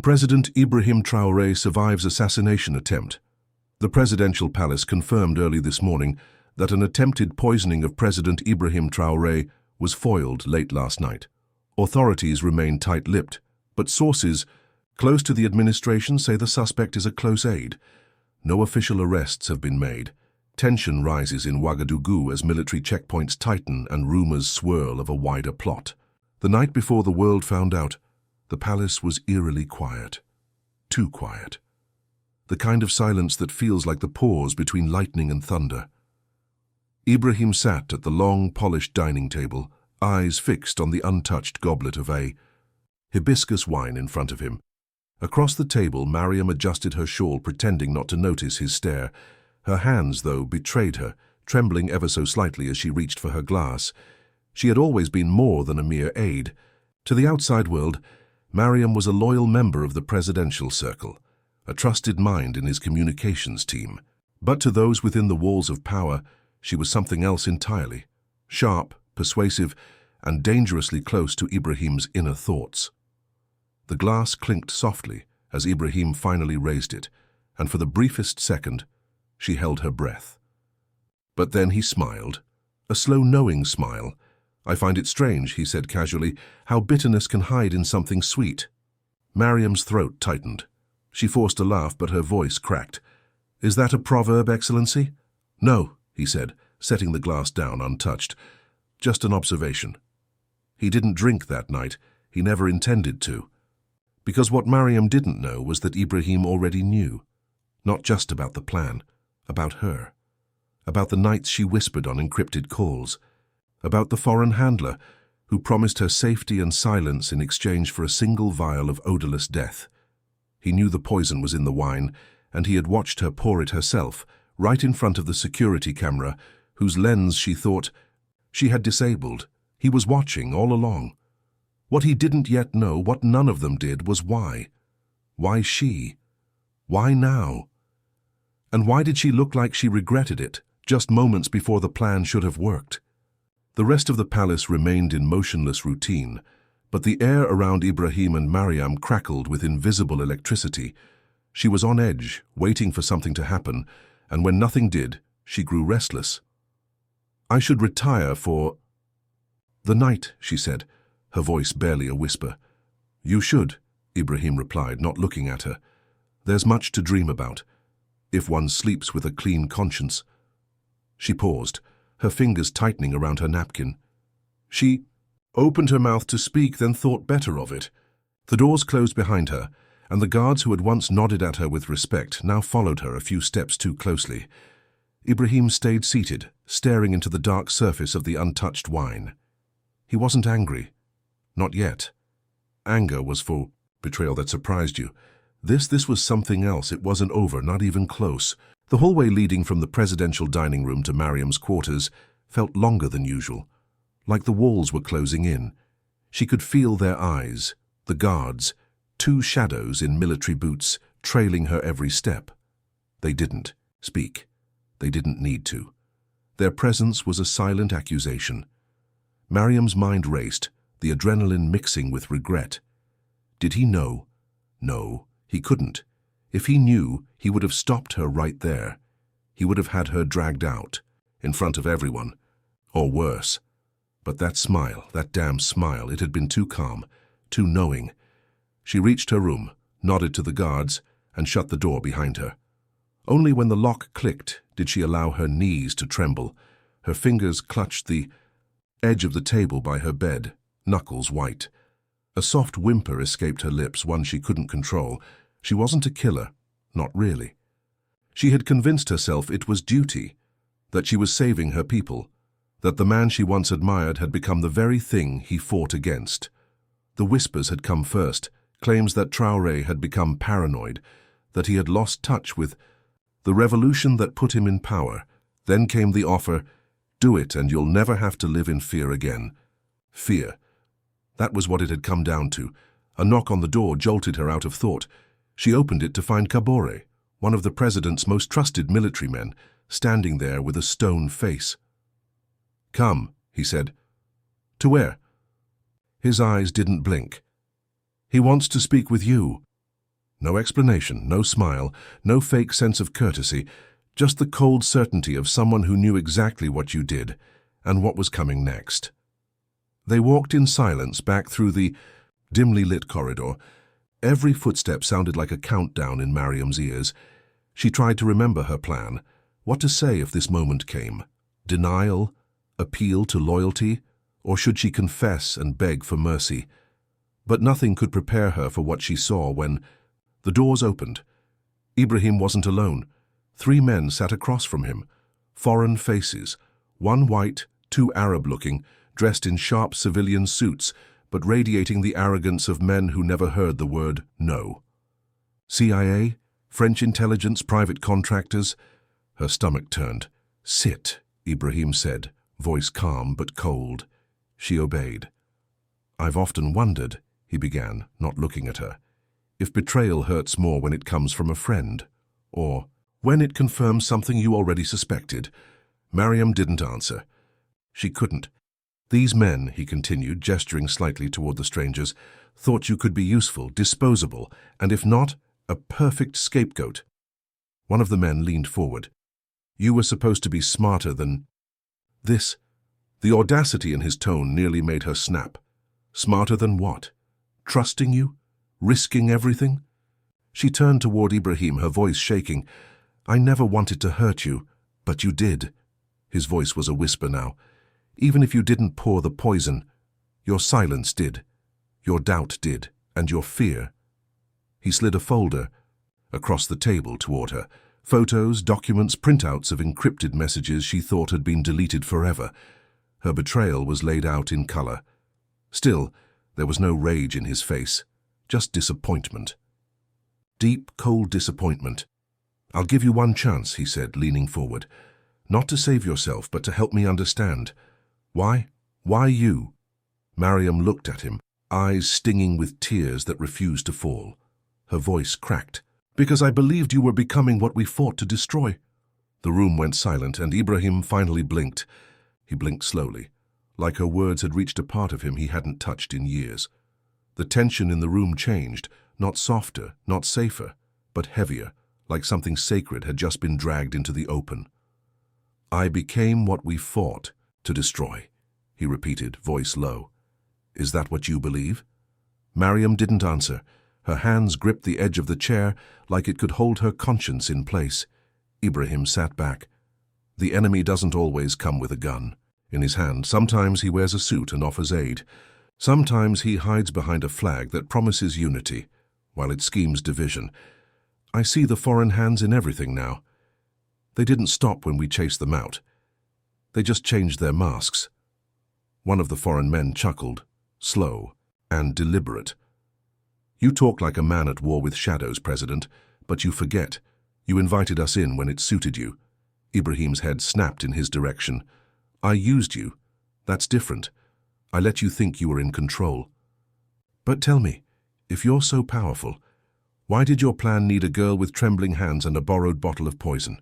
President Ibrahim Traoré survives assassination attempt. The presidential palace confirmed early this morning that an attempted poisoning of President Ibrahim Traoré was foiled late last night. Authorities remain tight-lipped, but sources close to the administration say the suspect is a close aide. No official arrests have been made. Tension rises in Ouagadougou as military checkpoints tighten and rumors swirl of a wider plot. The night before the world found out, the palace was eerily quiet. Too quiet. The kind of silence that feels like the pause between lightning and thunder. Ibrahim sat at the long, polished dining table, eyes fixed on the untouched goblet of a hibiscus wine in front of him. Across the table, Mariam adjusted her shawl, pretending not to notice his stare. Her hands, though, betrayed her, trembling ever so slightly as she reached for her glass. She had always been more than a mere aide. To the outside world, Mariam was a loyal member of the presidential circle, a trusted mind in his communications team. But to those within the walls of power, she was something else entirely. Sharp, persuasive, and dangerously close to Ibrahim's inner thoughts. The glass clinked softly as Ibrahim finally raised it, and for the briefest second, she held her breath. But then he smiled, a slow, knowing smile. "I find it strange," he said casually, "how bitterness can hide in something sweet." Mariam's throat tightened. She forced a laugh, but her voice cracked. "Is that a proverb, Excellency?" "No," he said, setting the glass down untouched. "Just an observation." He didn't drink that night. He never intended to. Because what Mariam didn't know was that Ibrahim already knew. Not just about the plan, about her. About the nights she whispered on encrypted calls. About the foreign handler who promised her safety and silence in exchange for a single vial of odorless death. He knew the poison was in the wine, and he had watched her pour it herself, right in front of the security camera, whose lens she thought she had disabled. He was watching all along. What he didn't yet know, what none of them did, was why. Why she? Why now? And why did she look like she regretted it, just moments before the plan should have worked? The rest of the palace remained in motionless routine, but the air around Ibrahim and Mariam crackled with invisible electricity. She was on edge, waiting for something to happen, and when nothing did, she grew restless. "I should retire for the night," she said, her voice barely a whisper. "You should," Ibrahim replied, not looking at her. "There's much to dream about, if one sleeps with a clean conscience." She paused, her fingers tightening around her napkin. She opened her mouth to speak, then thought better of it. The doors closed behind her, and the guards who had once nodded at her with respect now followed her a few steps too closely. Ibrahim stayed seated, staring into the dark surface of the untouched wine. He wasn't angry. Not yet. Anger was for betrayal that surprised you. This was something else. It wasn't over, not even close. The hallway leading from the presidential dining room to Mariam's quarters felt longer than usual, like the walls were closing in. She could feel their eyes, the guards, two shadows in military boots, trailing her every step. They didn't speak. They didn't need to. Their presence was a silent accusation. Mariam's mind raced, the adrenaline mixing with regret. Did he know? No, he couldn't. If he knew, he would have stopped her right there. He would have had her dragged out, in front of everyone. Or worse. But that smile, that damn smile, it had been too calm, too knowing. She reached her room, nodded to the guards, and shut the door behind her. Only when the lock clicked did she allow her knees to tremble. Her fingers clutched the edge of the table by her bed, knuckles white. A soft whimper escaped her lips, one she couldn't control. She wasn't a killer, not really. She had convinced herself it was duty, that she was saving her people, that the man she once admired had become the very thing he fought against. The whispers had come first, claims that Traoré had become paranoid, that he had lost touch with the revolution that put him in power. Then came the offer, "Do it and you'll never have to live in fear again." Fear. That was what it had come down to. A knock on the door jolted her out of thought. She opened it to find Traoré, one of the president's most trusted military men, standing there with a stone face. "Come," he said. "To where?" His eyes didn't blink. "He wants to speak with you." No explanation, no smile, no fake sense of courtesy, just the cold certainty of someone who knew exactly what you did and what was coming next. They walked in silence back through the dimly lit corridor. Every footstep sounded like a countdown in Mariam's ears. She tried to remember her plan, what to say if this moment came. Denial, appeal to loyalty, or should she confess and beg for mercy? But nothing could prepare her for what she saw when the doors opened. Ibrahim wasn't alone. 3 men sat across from him, foreign faces, one white, 2 Arab-looking, dressed in sharp civilian suits, but radiating the arrogance of men who never heard the word no. CIA? French intelligence, private contractors? Her stomach turned. "Sit," Ibrahim said, voice calm but cold. She obeyed. "I've often wondered," he began, not looking at her, "if betrayal hurts more when it comes from a friend, or when it confirms something you already suspected." Mariam didn't answer. She couldn't. "These men," he continued, gesturing slightly toward the strangers, "thought you could be useful, disposable, and if not, a perfect scapegoat." One of the men leaned forward. "You were supposed to be smarter than this." The audacity in his tone nearly made her snap. Smarter than what? Trusting you? Risking everything? She turned toward Ibrahim, her voice shaking. "I never wanted to hurt you, but you did." His voice was a whisper now. "Even if you didn't pour the poison, your silence did. Your doubt did, and your fear." He slid a folder across the table toward her. Photos, documents, printouts of encrypted messages she thought had been deleted forever. Her betrayal was laid out in color. Still, there was no rage in his face, just disappointment. Deep, cold disappointment. "I'll give you one chance," he said, leaning forward. "Not to save yourself, but to help me understand. Why? Why you?" Mariam looked at him, eyes stinging with tears that refused to fall. Her voice cracked. "Because I believed you were becoming what we fought to destroy." The room went silent, and Ibrahim finally blinked. He blinked slowly, like her words had reached a part of him he hadn't touched in years. The tension in the room changed, not softer, not safer, but heavier, like something sacred had just been dragged into the open. "I became what we fought to destroy," he repeated, voice low. "Is that what you believe?" Mariam didn't answer. Her hands gripped the edge of the chair like it could hold her conscience in place. Ibrahim sat back. The enemy doesn't always come with a gun in his hand. Sometimes he wears a suit and offers aid. Sometimes he hides behind a flag that promises unity, while it schemes division. I see the foreign hands in everything now. They didn't stop when we chased them out. They just changed their masks." One of the foreign men chuckled, slow and deliberate. "You talk like a man at war with shadows, President, but you forget. You invited us in when it suited you." Ibrahim's head snapped in his direction. "I used you. That's different. I let you think you were in control. But tell me, if you're so powerful, why did your plan need a girl with trembling hands and a borrowed bottle of poison?"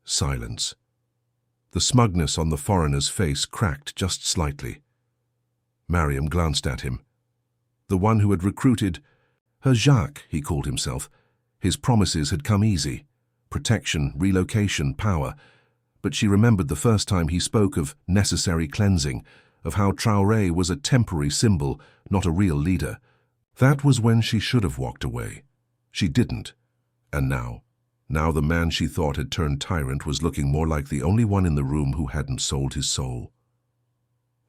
Silence. The smugness on the foreigner's face cracked just slightly. Mariam glanced at him. The one who had recruited her, Jacques, he called himself. His promises had come easy. Protection, relocation, power. But she remembered the first time he spoke of necessary cleansing, of how Traoré was a temporary symbol, not a real leader. That was when she should have walked away. She didn't. And now the man she thought had turned tyrant was looking more like the only one in the room who hadn't sold his soul.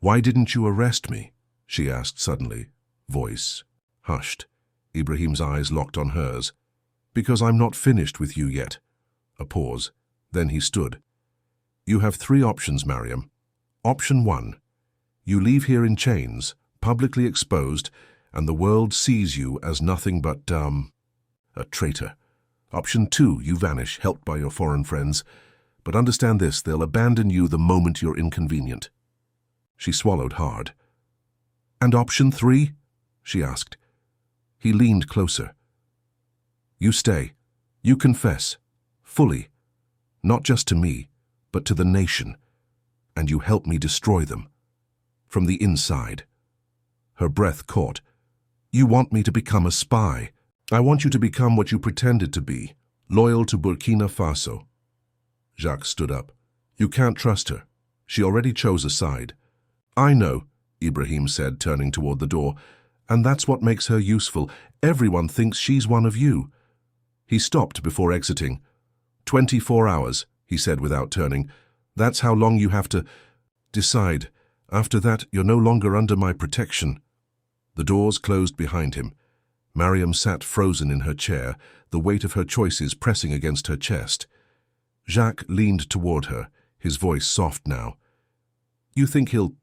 "Why didn't you arrest me?" she asked suddenly, voice hushed. Ibrahim's eyes locked on hers. "Because I'm not finished with you yet." A pause. Then he stood. "You have 3 options, Mariam. Option 1. You leave here in chains, publicly exposed, and the world sees you as nothing but, a traitor. Option 2, you vanish, helped by your foreign friends. But understand this, they'll abandon you the moment you're inconvenient." She swallowed hard. "And option 3? She asked. He leaned closer. "You stay. You confess. Fully. Not just to me, but to the nation. And you help me destroy them. From the inside." Her breath caught. "You want me to become a spy?" I want you to become what you pretended to be, loyal to Burkina Faso. Jacques stood up. You can't trust her. She already chose a side. I know, Ibrahim said, turning toward the door, and that's what makes her useful. Everyone thinks she's one of you. He stopped before exiting. 24 hours, he said without turning. That's how long you have to decide. After that, you're no longer under my protection. The doors closed behind him. Mariam sat frozen in her chair, the weight of her choices pressing against her chest. Jacques leaned toward her, his voice soft now. You think he'll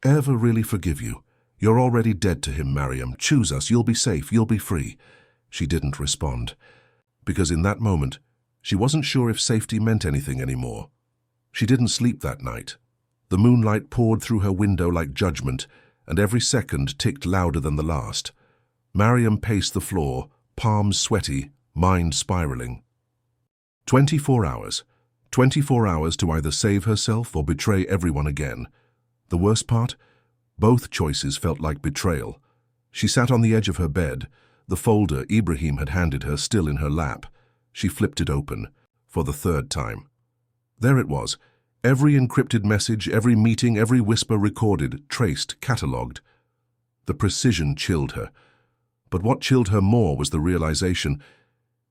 ever really forgive you? You're already dead to him, Mariam. Choose us. You'll be safe. You'll be free. She didn't respond, because in that moment, she wasn't sure if safety meant anything anymore. She didn't sleep that night. The moonlight poured through her window like judgment, and every second ticked louder than the last. Mariam paced the floor, palms sweaty, mind spiraling. 24 hours. 24 hours to either save herself or betray everyone again. The worst part? Both choices felt like betrayal. She sat on the edge of her bed, the folder Ibrahim had handed her still in her lap. She flipped it open, for the third time. There it was. Every encrypted message, every meeting, every whisper recorded, traced, catalogued. The precision chilled her. But what chilled her more was the realization,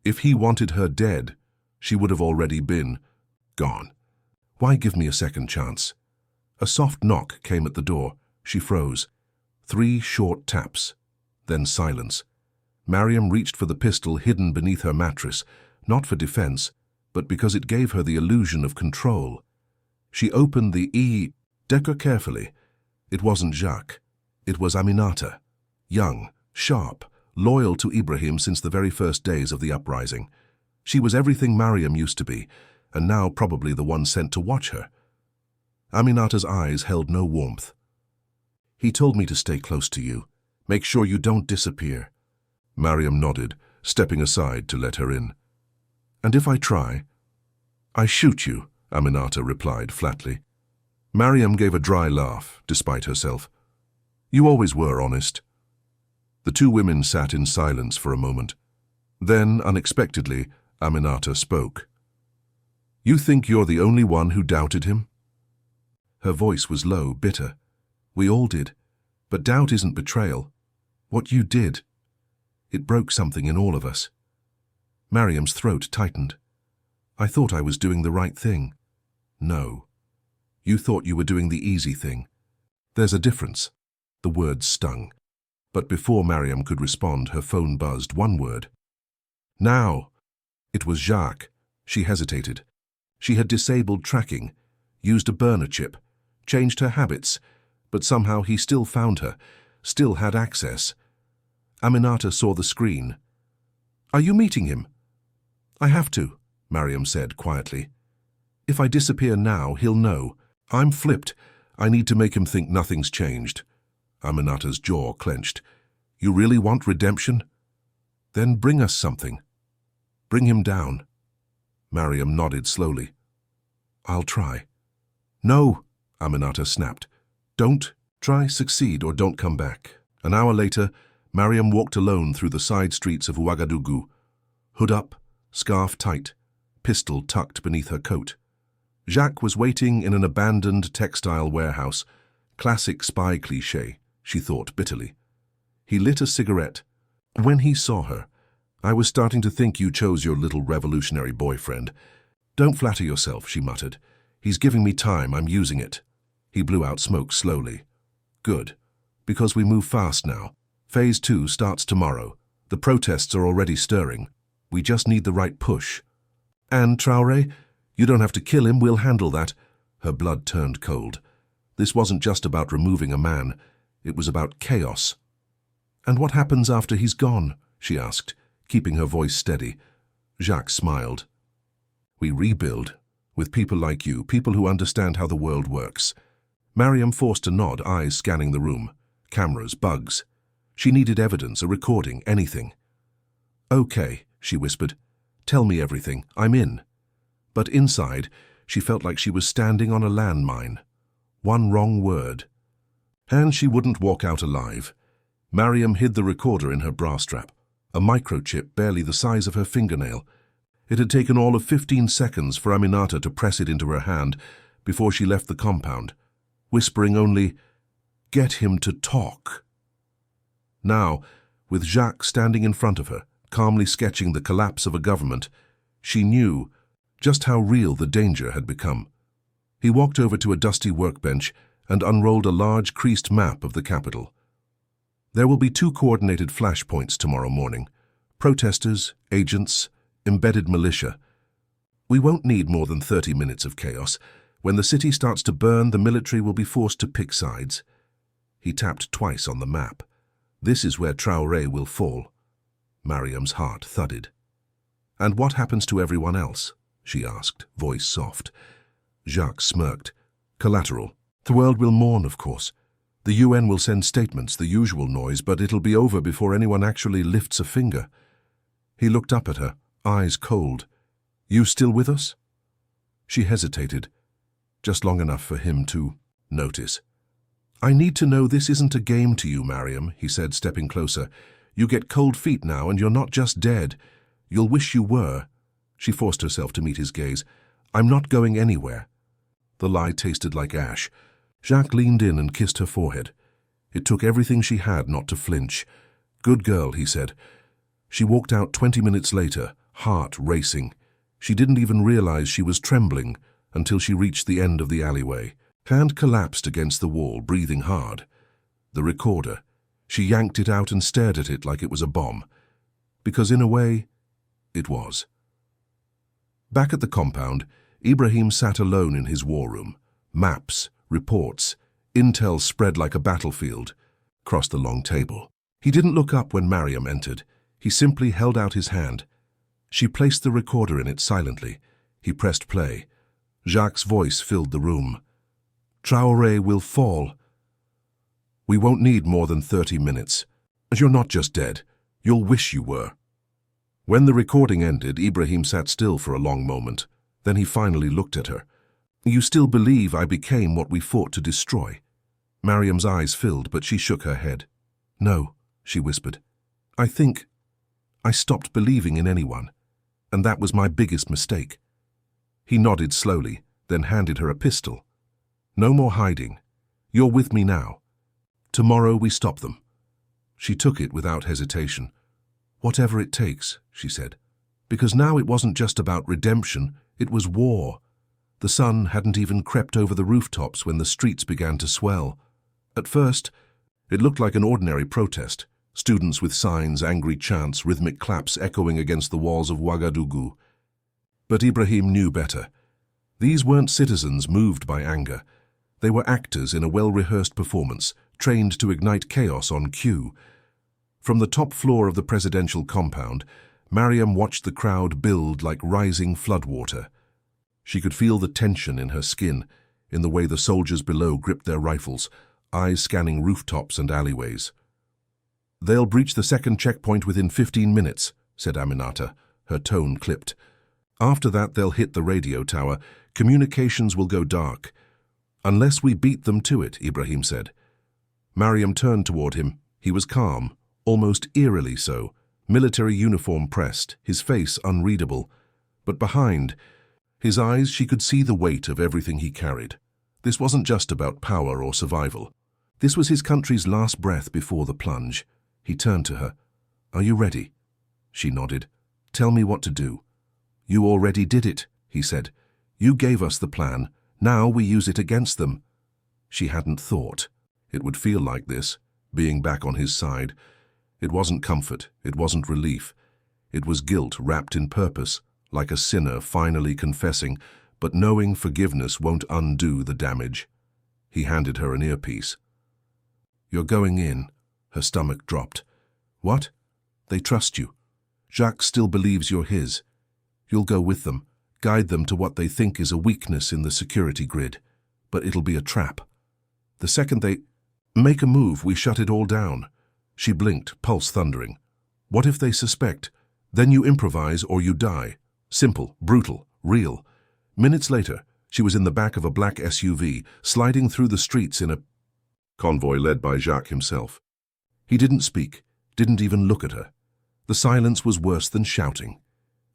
if he wanted her dead, she would have already been gone. Why give me a second chance? A soft knock came at the door. She froze. 3 short taps. Then silence. Mariam reached for the pistol hidden beneath her mattress, not for defense, but because it gave her the illusion of control. She opened the decker carefully. It wasn't Jacques. It was Aminata. Young, sharp, loyal to Ibrahim since the very first days of the uprising. She was everything Mariam used to be, and now probably the one sent to watch her. Aminata's eyes held no warmth. He told me to stay close to you. Make sure you don't disappear. Mariam nodded, stepping aside to let her in. And if I try? I shoot you, Aminata replied flatly. Mariam gave a dry laugh, despite herself. You always were honest. The two women sat in silence for a moment. Then, unexpectedly, Aminata spoke. You think you're the only one who doubted him? Her voice was low, bitter. We all did. But doubt isn't betrayal. What you did, it broke something in all of us. Mariam's throat tightened. I thought I was doing the right thing. No. You thought you were doing the easy thing. There's a difference. The words stung. But before Mariam could respond, her phone buzzed. One word. Now. It was Jacques. She hesitated. She had disabled tracking, used a burner chip, changed her habits, but somehow he still found her, still had access. Aminata saw the screen. Are you meeting him? I have to, Mariam said quietly. If I disappear now, he'll know. I'm flipped. I need to make him think nothing's changed. Aminata's jaw clenched. You really want redemption? Then bring us something. Bring him down. Mariam nodded slowly. I'll try. No, Aminata snapped. Don't try, succeed, or don't come back. An hour later, Mariam walked alone through the side streets of Ouagadougou. Hood up, scarf tight, pistol tucked beneath her coat. Jacques was waiting in an abandoned textile warehouse. Classic spy cliché, she thought bitterly. He lit a cigarette. When he saw her, I was starting to think you chose your little revolutionary boyfriend. Don't flatter yourself, she muttered. He's giving me time, I'm using it. He blew out smoke slowly. Good, because we move fast now. Phase 2 starts tomorrow. The protests are already stirring. We just need the right push. And Traoré, you don't have to kill him, we'll handle that. Her blood turned cold. This wasn't just about removing a man. It was about chaos. And what happens after he's gone? She asked, keeping her voice steady. Jacques smiled. We rebuild, with people like you, people who understand how the world works. Mariam forced a nod, eyes scanning the room. Cameras, bugs. She needed evidence, a recording, anything. Okay, she whispered. Tell me everything. I'm in. But inside, she felt like she was standing on a landmine. One wrong word. And she wouldn't walk out alive. Mariam hid the recorder in her bra strap. a microchip barely the size of her fingernail. It had taken all of 15 seconds for Aminata to press it into her hand before she left the compound, whispering only, "Get him to talk." Now, with Jacques standing in front of her, calmly sketching the collapse of a government, she knew just how real the danger had become. He walked over to a dusty workbench and unrolled a large creased map of the capital. There will be 2 coordinated flashpoints tomorrow morning. Protesters, agents, embedded militia. We won't need more than 30 minutes of chaos. When the city starts to burn, the military will be forced to pick sides. He tapped twice on the map. This is where Traoré will fall. Mariam's heart thudded. "And what happens to everyone else?" she asked, voice soft. Jacques smirked. "Collateral. The world will mourn, of course. The UN will send statements, the usual noise, but it'll be over before anyone actually lifts a finger." He looked up at her, eyes cold. "You still with us?" She hesitated, just long enough for him to notice. "I need to know this isn't a game to you, Mariam," he said, stepping closer. "You get cold feet now, and you're not just dead. You'll wish you were." She forced herself to meet his gaze. "I'm not going anywhere." The lie tasted like ash. Jacques leaned in and kissed her forehead. It took everything she had not to flinch. "Good girl," he said. She walked out 20 minutes later, heart racing. She didn't even realize she was trembling until she reached the end of the alleyway. Hand collapsed against the wall, breathing hard. The recorder. She yanked it out and stared at it like it was a bomb. Because in a way, it was. Back at the compound, Ibrahim sat alone in his war room. Maps, reports, intel spread like a battlefield across the long table. He didn't look up when Mariam entered. He simply held out his hand. She placed the recorder in it silently. He pressed play. Jacques' voice filled the room. "Traoré will fall. We won't need more than 30 minutes. You're not just dead. You'll wish you were." When the recording ended, Ibrahim sat still for a long moment. Then he finally looked at her. "You still believe I became what we fought to destroy?" Mariam's eyes filled, but she shook her head. "No," she whispered. I think I stopped believing in anyone, and that was my biggest mistake." He nodded slowly, then handed her a pistol. "No more hiding. You're with me now. Tomorrow we stop them." She took it without hesitation. "Whatever it takes," she said. Because now it wasn't just about redemption, it was war. The sun hadn't even crept over the rooftops when the streets began to swell. At first, it looked like an ordinary protest. Students with signs, angry chants, rhythmic claps echoing against the walls of Ouagadougou. But Ibrahim knew better. These weren't citizens moved by anger. They were actors in a well-rehearsed performance, trained to ignite chaos on cue. From the top floor of the presidential compound, Mariam watched the crowd build like rising floodwater. She could feel the tension in her skin, in the way the soldiers below gripped their rifles, eyes scanning rooftops and alleyways. "They'll breach the second checkpoint within 15 minutes, said Aminata, her tone clipped. "After that, they'll hit the radio tower. Communications will go dark. Unless we beat them to it," Ibrahim said. Mariam turned toward him. He was calm, almost eerily so, military uniform pressed, his face unreadable. But behind, his eyes, she could see the weight of everything he carried. This wasn't just about power or survival. This was his country's last breath before the plunge. He turned to her. "Are you ready?" She nodded. "Tell me what to do." "You already did it," he said. "You gave us the plan. Now we use it against them." She hadn't thought it would feel like this, being back on his side. It wasn't comfort, it wasn't relief. It was guilt wrapped in purpose, like a sinner finally confessing, but knowing forgiveness won't undo the damage. He handed her an earpiece. "You're going in." Her stomach dropped. "What?" "They trust you. Jacques still believes you're his. You'll go with them, guide them to what they think is a weakness in the security grid. But it'll be a trap. The second they make a move, we shut it all down." She blinked, pulse thundering. "What if they suspect? Then you improvise or you die. Simple, brutal, real." Minutes later, she was in the back of a black SUV, sliding through the streets in a convoy led by Jacques himself. He didn't speak, didn't even look at her. The silence was worse than shouting.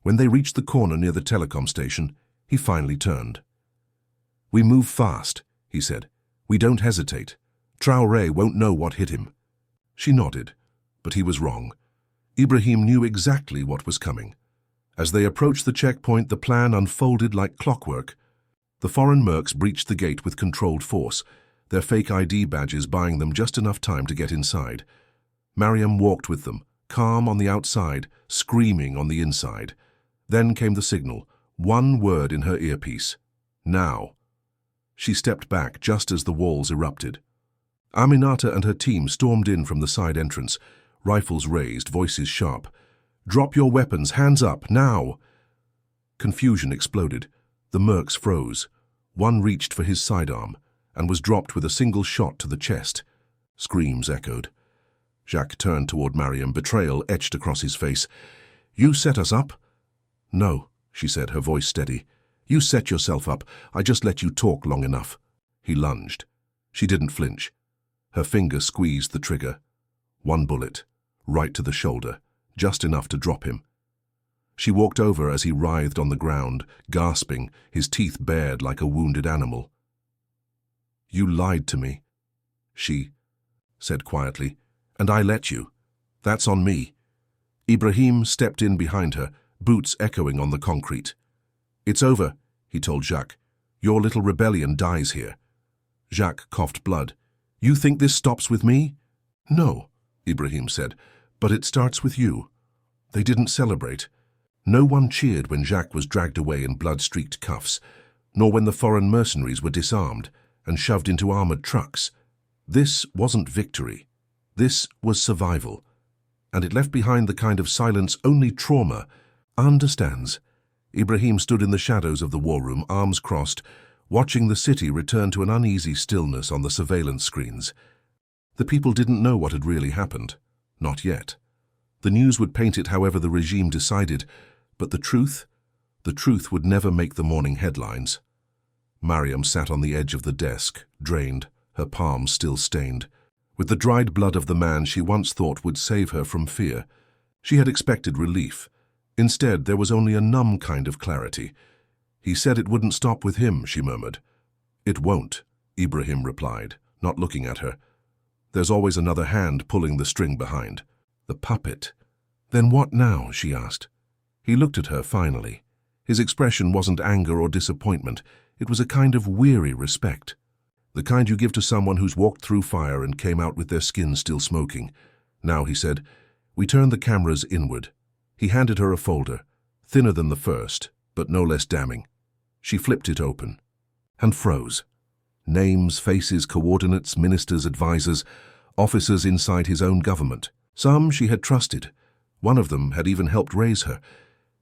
When they reached the corner near the telecom station, he finally turned. "We move fast," he said. "We don't hesitate. Traoré won't know what hit him." She nodded, but he was wrong. Ibrahim knew exactly what was coming. As they approached the checkpoint, the plan unfolded like clockwork. The foreign mercs breached the gate with controlled force, their fake ID badges buying them just enough time to get inside. Mariam walked with them, calm on the outside, screaming on the inside. Then came the signal, one word in her earpiece: "Now." She stepped back just as the walls erupted. Aminata and her team stormed in from the side entrance, rifles raised, voices sharp. "Drop your weapons, hands up, now!" Confusion exploded. The mercs froze. One reached for his sidearm and was dropped with a single shot to the chest. Screams echoed. Jacques turned toward Mariam, betrayal etched across his face. "You set us up?" "No," she said, her voice steady. "You set yourself up. I just let you talk long enough." He lunged. She didn't flinch. Her finger squeezed the trigger. One bullet, right to the shoulder, just enough to drop him. She walked over as he writhed on the ground, gasping, his teeth bared like a wounded animal. "You lied to me," she said quietly, "and I let you. That's on me." Ibrahim stepped in behind her, boots echoing on the concrete. "It's over," he told Jacques. "Your little rebellion dies here." Jacques coughed blood. "You think this stops with me?" "No," Ibrahim said, "but it starts with you." They didn't celebrate. No one cheered when Jacques was dragged away in blood-streaked cuffs, nor when the foreign mercenaries were disarmed and shoved into armored trucks. This wasn't victory. This was survival. And it left behind the kind of silence only trauma understands. Ibrahim stood in the shadows of the war room, arms crossed, watching the city return to an uneasy stillness on the surveillance screens. The people didn't know what had really happened. Not yet. The news would paint it however the regime decided, but the truth would never make the morning headlines. Mariam sat on the edge of the desk, drained, her palms still stained, with the dried blood of the man she once thought would save her from fear. She had expected relief. Instead, there was only a numb kind of clarity. "He said it wouldn't stop with him," she murmured. "It won't," Ibrahim replied, not looking at her. "There's always another hand pulling the string behind. The puppet." "Then what now?" she asked. He looked at her finally. His expression wasn't anger or disappointment. It was a kind of weary respect. The kind you give to someone who's walked through fire and came out with their skin still smoking. "Now," he said, "we turn the cameras inward." He handed her a folder, thinner than the first, but no less damning. She flipped it open and froze. Names, faces, coordinates, ministers, advisors, officers inside his own government. Some she had trusted. One of them had even helped raise her.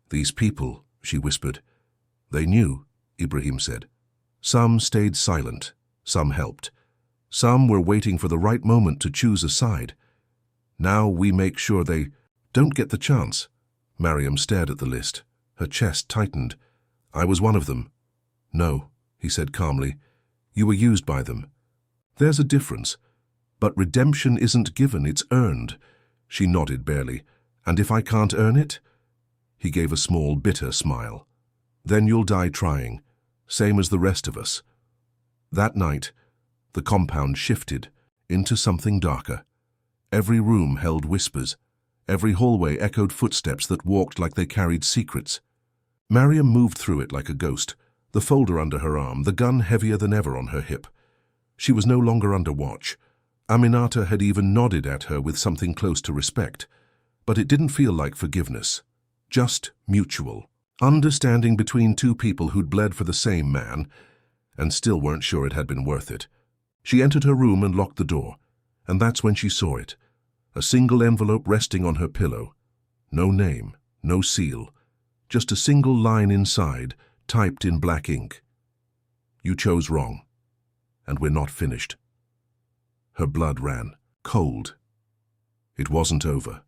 "These people," she whispered. "They knew," Ibrahim said. "Some stayed silent. Some helped. Some were waiting for the right moment to choose a side. Now we make sure they don't get the chance." Mariam stared at the list. Her chest tightened. "I was one of them." "No," he said calmly. "You were used by them. There's a difference. But redemption isn't given, it's earned." She nodded barely. "And if I can't earn it?" He gave a small, bitter smile. "Then you'll die trying, same as the rest of us." That night, the compound shifted into something darker. Every room held whispers. Every hallway echoed footsteps that walked like they carried secrets. Mariam moved through it like a ghost, the folder under her arm, the gun heavier than ever on her hip. She was no longer under watch. Aminata had even nodded at her with something close to respect. But it didn't feel like forgiveness. Just mutual. Understanding between two people who'd bled for the same man, and still weren't sure it had been worth it. She entered her room and locked the door, and that's when she saw it. A single envelope resting on her pillow. No name, no seal. Just a single line inside, typed in black ink. "You chose wrong, and we're not finished." Her blood ran, cold. It wasn't over.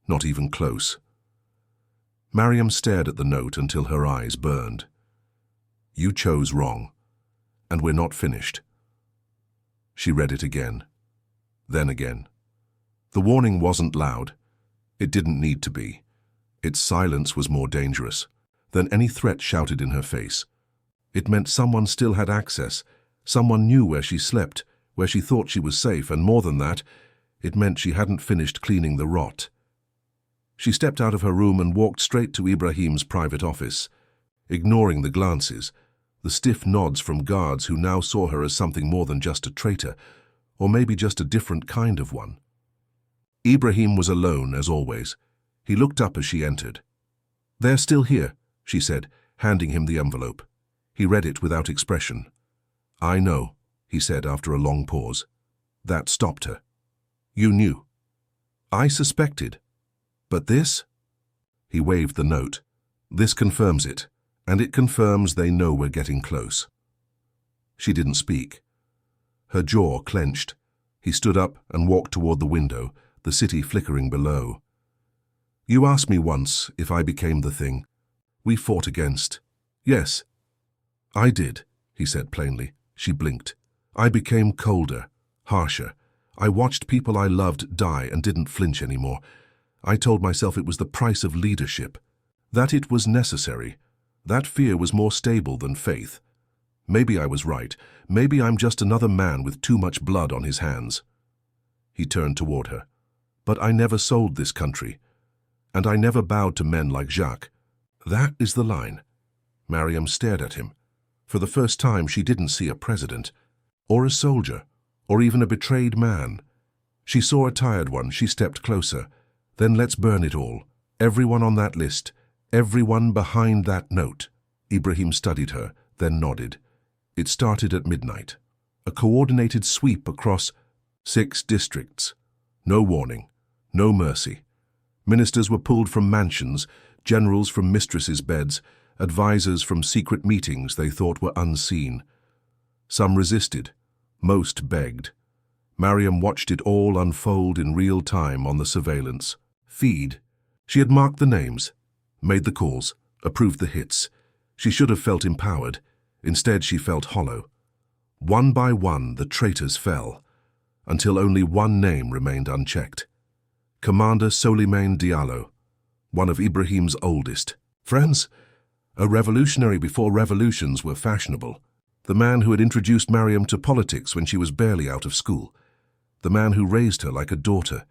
Not even close. Mariam stared at the note until her eyes burned. "You chose wrong, and we're not finished." She read it again, then again. The warning wasn't loud. It didn't need to be. Its silence was more dangerous than any threat shouted in her face. It meant someone still had access, someone knew where she slept, where she thought she was safe, and more than that, it meant she hadn't finished cleaning the rot. She stepped out of her room and walked straight to Ibrahim's private office, ignoring the glances, the stiff nods from guards who now saw her as something more than just a traitor, or maybe just a different kind of one. Ibrahim was alone, as always. He looked up as she entered. "They're still here," she said, handing him the envelope. He read it without expression. "I know," he said after a long pause. That stopped her. "You knew." "I suspected. But this?" He waved the note. "This confirms it, and it confirms they know we're getting close." She didn't speak. Her jaw clenched. He stood up and walked toward the window, the city flickering below. "You asked me once if I became the thing we fought against." "Yes." "I did," he said plainly. She blinked. "I became colder, harsher. I watched people I loved die and didn't flinch anymore. I told myself it was the price of leadership, that it was necessary. That fear was more stable than faith. Maybe I was right. Maybe I'm just another man with too much blood on his hands." He turned toward her. "But I never sold this country, and I never bowed to men like Jacques." "That is the line." Mariam stared at him. For the first time, she didn't see a president, or a soldier, or even a betrayed man. She saw a tired one. She stepped closer. "Then let's burn it all. Everyone on that list. Everyone behind that note." Ibrahim studied her, then nodded. It started at midnight. A coordinated sweep across 6 districts. No warning. No mercy. Ministers were pulled from mansions, generals from mistresses' beds, advisors from secret meetings they thought were unseen. Some resisted. Most begged. Mariam watched it all unfold in real time on the surveillance feed. She had marked the names, made the calls, approved the hits. She should have felt empowered. Instead, she felt hollow. One by one, the traitors fell, until only one name remained unchecked. Commander Soliman Diallo, one of Ibrahim's oldest friends, a revolutionary before revolutions were fashionable, the man who had introduced Mariam to politics when she was barely out of school, the man who raised her like a daughter.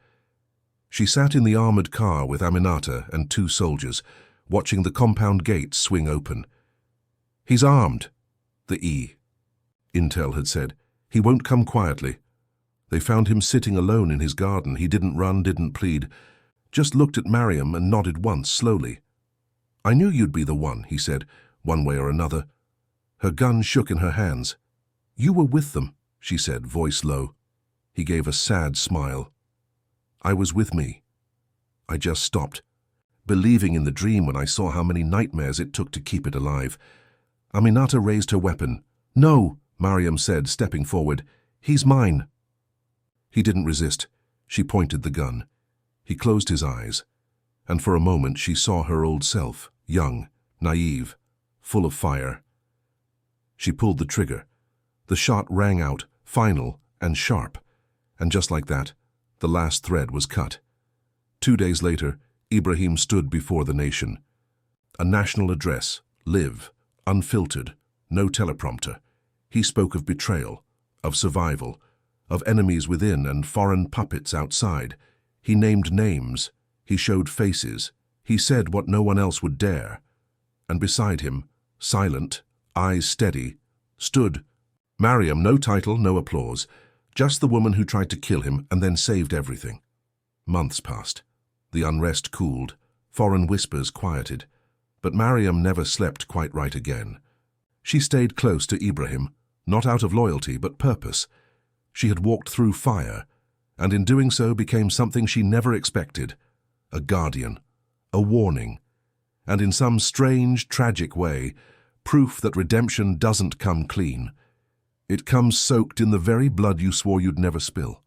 She sat in the armored car with Aminata and 2 soldiers, watching the compound gate swing open. "He's armed," the Intel had said. "He won't come quietly." They found him sitting alone in his garden. He didn't run, didn't plead, just looked at Mariam and nodded once, slowly. "I knew you'd be the one," he said, one way or another. Her gun shook in her hands. "You were with them," she said, voice low. He gave a sad smile. "I was with me. I just stopped, believing in the dream when I saw how many nightmares it took to keep it alive." Aminata raised her weapon. "No," Mariam said, stepping forward. "He's mine." He didn't resist. She pointed the gun. He closed his eyes, and for a moment she saw her old self, young, naive, full of fire. She pulled the trigger. The shot rang out, final and sharp, and just like that, the last thread was cut. 2 days later, Ibrahim stood before the nation. A national address, live, unfiltered, no teleprompter. He spoke of betrayal, of survival, of enemies within and foreign puppets outside. He named names. He showed faces. He said what no one else would dare. And beside him, silent, eyes steady, stood Mariam, no title, no applause, just the woman who tried to kill him and then saved everything. Months passed. The unrest cooled. Foreign whispers quieted. But Mariam never slept quite right again. She stayed close to Ibrahim, not out of loyalty but purpose. She had walked through fire, and in doing so became something she never expected, a guardian, a warning, and in some strange, tragic way, proof that redemption doesn't come clean. It comes soaked in the very blood you swore you'd never spill.